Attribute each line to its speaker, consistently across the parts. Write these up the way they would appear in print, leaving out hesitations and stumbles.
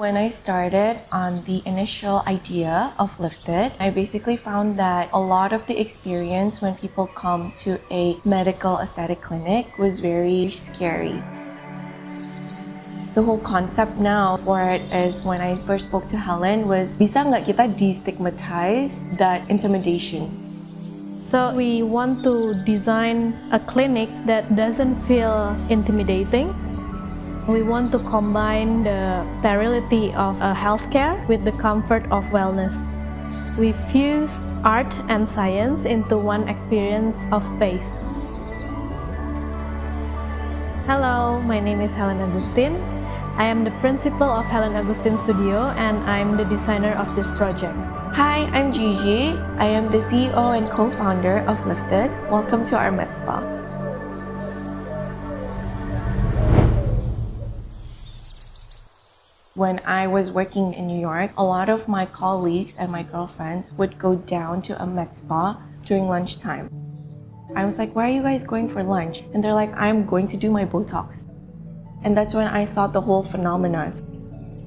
Speaker 1: When I started on the initial idea of Lifted, I basically found that a lot of the experience when people come to a medical aesthetic clinic was very scary. The whole concept now for it is when I first spoke to Helen was, bisa nggak kita destigmatize that intimidation?
Speaker 2: So we want to design a clinic that doesn't feel intimidating. We want to combine the sterility of healthcare with the comfort of wellness. We fuse art and science into one experience of space. Hello, my name is Helen Augustine. I am the principal of Helen Augustine Studio and I'm the designer of this project.
Speaker 1: Hi, I'm Gigi. I am the CEO and co-founder of Lifted. Welcome to our med spa. When I was working in New York, a lot of my colleagues and my girlfriends would go down to a med spa during lunchtime. I was like, where are you guys going for lunch? And they're like, I'm going to do my Botox. And that's when I saw the whole phenomenon.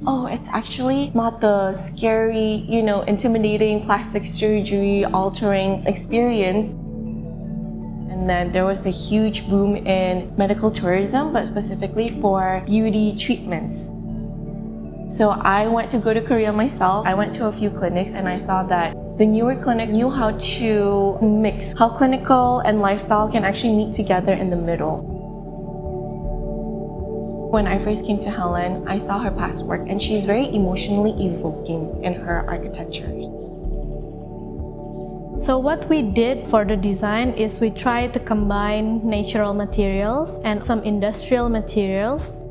Speaker 1: Oh, it's actually not the scary, intimidating plastic surgery altering experience. And then there was a huge boom in medical tourism, but specifically for beauty treatments. So I went to go to Korea myself. I went to a few clinics and I saw that the newer clinics knew how to mix, how clinical and lifestyle can actually meet together in the middle. When I first came to Helen, I saw her past work and she's very emotionally evoking in her architectures.
Speaker 2: So what we did for the design is we tried to combine natural materials and some industrial materials.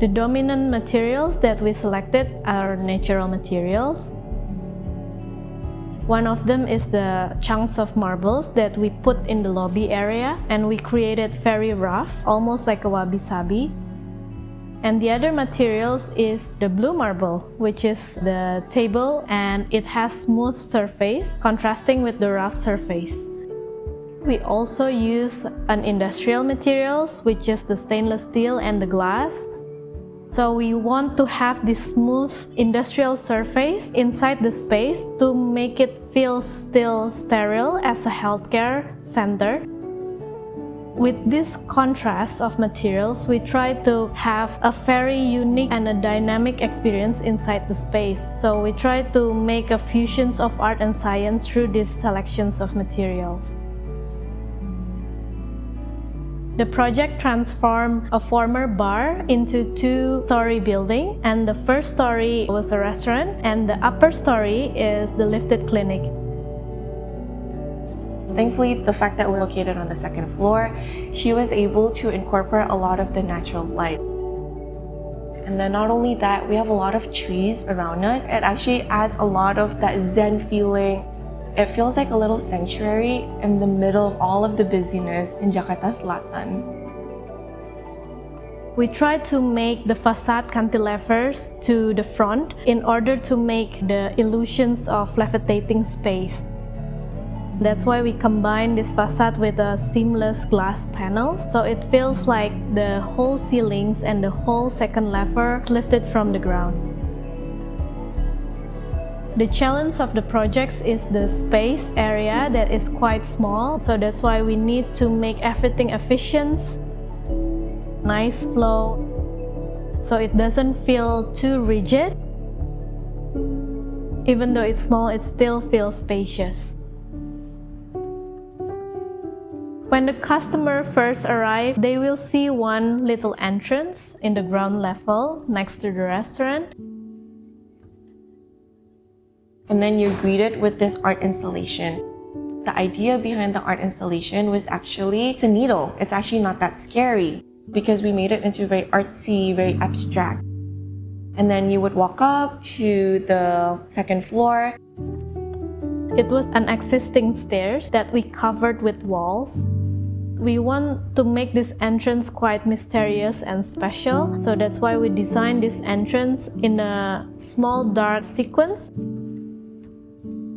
Speaker 2: The dominant materials that we selected are natural materials. One of them is the chunks of marbles that we put in the lobby area and we created very rough, almost like a wabi sabi. And the other materials is the blue marble, which is the table and it has smooth surface, contrasting with the rough surface. We also use an industrial materials, which is the stainless steel and the glass. So we want to have this smooth industrial surface inside the space to make it feel still sterile as a healthcare center. With this contrast of materials, we try to have a very unique and a dynamic experience inside the space. So we try to make a fusion of art and science through these selections of materials. The project transformed a former bar into two-story building, and the first story was a restaurant and the upper story is the Lifted clinic.
Speaker 1: Thankfully, the fact that we're located on the second floor, she was able to incorporate a lot of the natural light. And then not only that, we have a lot of trees around us. It actually adds a lot of that Zen feeling. It feels like a little sanctuary in the middle of all of the busyness in Jakarta Selatan.
Speaker 2: We try to make the facade cantilevers to the front in order to make the illusions of levitating space. That's why we combine this facade with a seamless glass panel, so it feels like the whole ceilings and the whole second lever lifted from the ground. The challenge of the projects is the space area that is quite small, so that's why we need to make everything efficient, nice flow, so it doesn't feel too rigid. Even though it's small, it still feels spacious. When the customer first arrives, they will see one little entrance in the ground level next to the restaurant.
Speaker 1: And then you're greeted with this art installation. The idea behind the art installation was actually the needle. It's actually not that scary because we made it into very artsy, very abstract. And then you would walk up to the second floor.
Speaker 2: It was an existing stairs that we covered with walls. We want to make this entrance quite mysterious and special, so that's why we designed this entrance in a small dark sequence.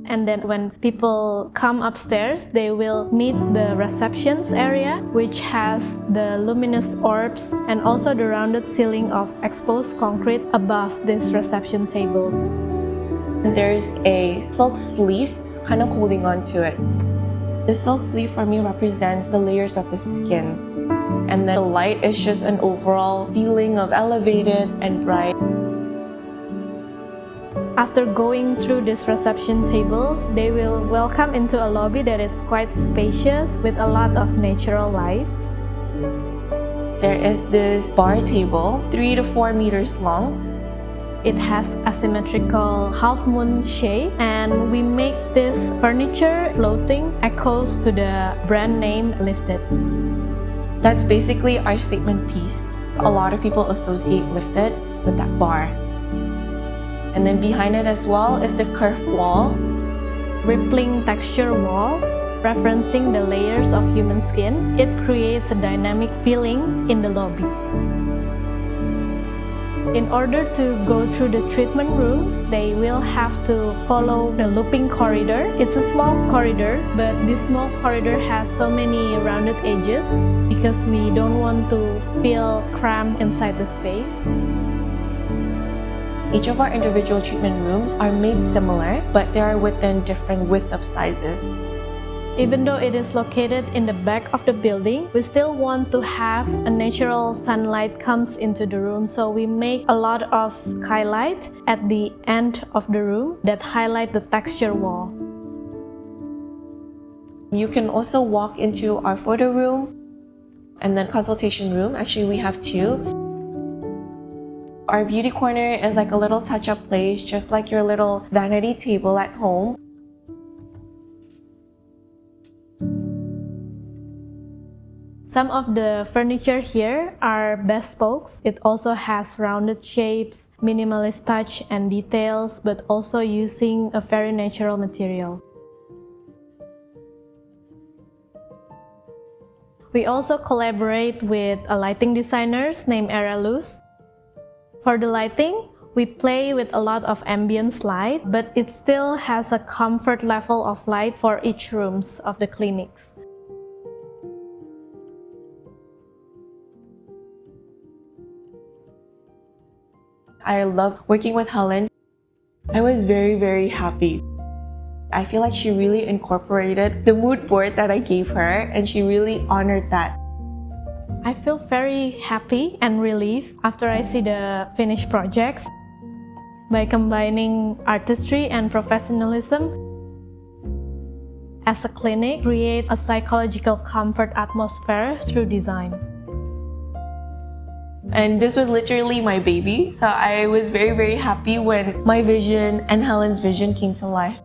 Speaker 2: And then when people come upstairs, they will meet the receptions area, which has the luminous orbs and also the rounded ceiling of exposed concrete above this reception table.
Speaker 1: There's a silk sleeve kind of holding on to it. The silk sleeve for me represents the layers of the skin. And then the light is just an overall feeling of elevated and bright.
Speaker 2: After going through these reception tables, they will welcome into a lobby that is quite spacious with a lot of natural lights.
Speaker 1: There is this bar table, 3 to 4 meters long.
Speaker 2: It has a symmetrical half-moon shape, and we make this furniture floating echoes to the brand name Lifted.
Speaker 1: That's basically our statement piece. A lot of people associate Lifted with that bar. And then behind it as well is the curved wall.
Speaker 2: Rippling texture wall, referencing the layers of human skin. It creates a dynamic feeling in the lobby. In order to go through the treatment rooms, they will have to follow the looping corridor. It's a small corridor, but this small corridor has so many rounded edges because we don't want to feel cramped inside the space.
Speaker 1: Each of our individual treatment rooms are made similar, but they are within different width of sizes.
Speaker 2: Even though it is located in the back of the building, we still want to have a natural sunlight comes into the room. So we make a lot of skylights at the end of the room that highlight the texture wall.
Speaker 1: You can also walk into our photo room and then consultation room. Actually, we have 2. Our beauty corner is like a little touch-up place, just like your little vanity table at home.
Speaker 2: Some of the furniture here are bespoke. It also has rounded shapes, minimalist touch and details, but also using a very natural material. We also collaborate with a lighting designer named Ereluce. For the lighting, we play with a lot of ambience light, but it still has a comfort level of light for each rooms of the clinics.
Speaker 1: I love working with Helen. I was very, very happy. I feel like she really incorporated the mood board that I gave her, and she really honored that.
Speaker 2: I feel very happy and relieved after I see the finished projects. By combining artistry and professionalism, as a clinic, create a psychological comfort atmosphere through design.
Speaker 1: And this was literally my baby, so I was very, very happy when my vision and Helen's vision came to life.